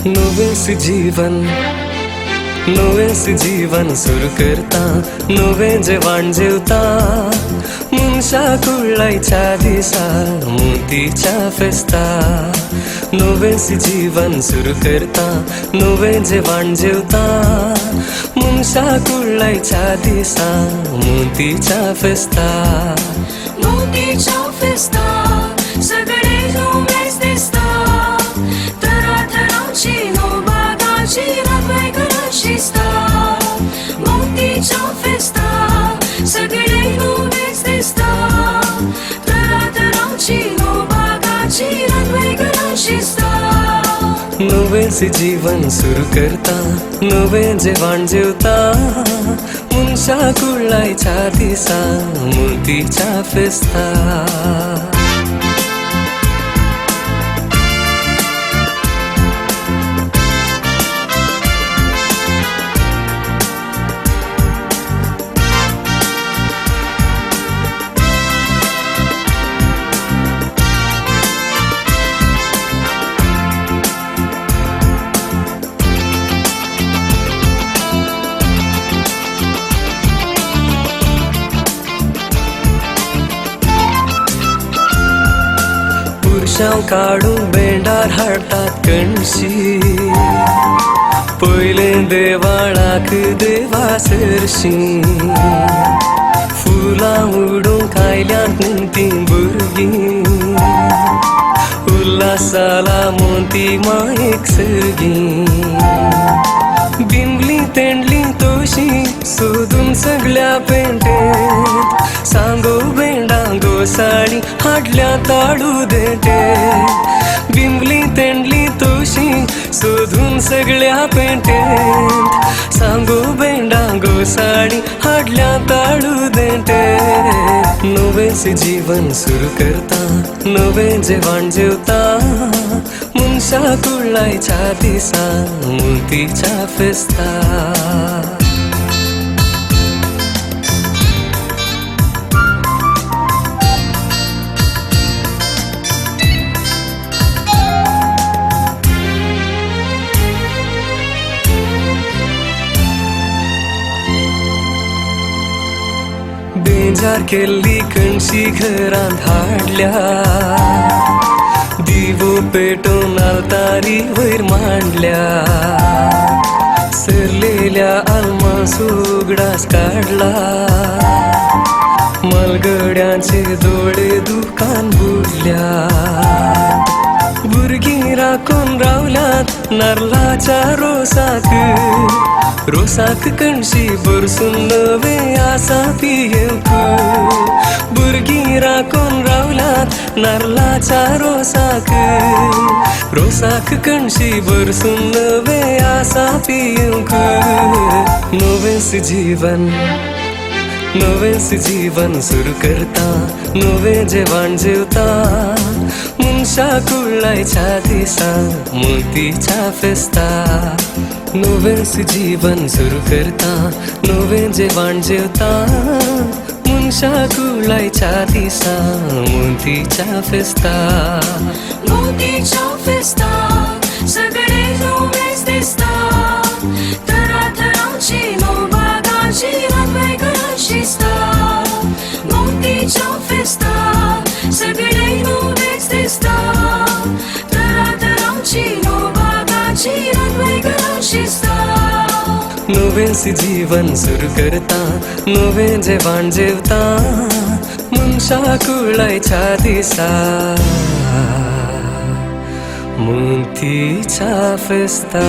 नवेच जीवन सुरू करता नवे जेवण जेवता मनशा कुळायच्या दिसा मोतीच्या फेस्ता नवेच जीवन सुरू करता नवे जेवण जेवता मनशा कुळायच्या दिसा मोतीच्या फेस्ता मोतीच्या फेस्ता सगळे नवेच दिसता तरातरांची नोबागाची रंगवेगळं शिस्ता मोतीच्या फेस्ता सगळे नवेच दिसता तरातरांची नोबागाची रंगवेगळं शिस्ता नवेच जीवन सुरू करता नवे जेवण जेवता मनशा कुळायच्या दिसा मोतीच्या फेस्ता पुरुषां काढून बेंडार हाडटात कणशी पयले देवाळाक देवा सरशी फुलां उडोवंक आयल्यांत ती भुरगीं उल्हासाला मोती मायेक सर्गी बिंबली तेंडली तोशी सोदून सगळ्या पेंटेत सांगो बेंडांगो साडी हाडल्या ताडू देटे बिंबली तेंडली तोशी सोदून सगळ्या पेंटेत सांगो बेंडांगो साडी हाडल्या ताडू देटे नवेच जीवन सुरू करता नवे जेवण जेवता मनशा कुळायच्या दिसा मोतीच्या फेस्ता बेजार केल्ली कणशी घरांत हाडल्या दिवो पेटोवन आलतारी वयर मांडल्या सरलेल्या आल्मास उगडास काडला मलगड्यांचे दोळे दुकान बुडल्या भुरगीं राखून रावल्यात नारळाच्या रोसाक कणशी बरसून नवे आसा पियेवक भुरगीं राखून रावल्यात नारळाच्या रोसाक कणशी बरसून नवे आसा पियेवक नवेच जीवन सुरू करता नवे जेवण जेवता मनशा कुळायच्या दिसा मोतीच्या फेस्ता नवेच जीवन सुरू करता नवे जेवण जेवता मनशा कुळायच्या दिसा मोतीच्या फेस्ता मोतीच्या फेस्ता सगळे नवेच दिसता तरातरांची नोबागाची रंगवेगळं शिस्ता मोतीच्या फेस्ता सगळे नवेच दिसता तरातरांची नोबागाची रंगवेगळं शिस्ता नवेच जीवन सुरू करता नवे जेवण जेवता मनशा कुळायच्या दिसा मोतीच्या फेस्ता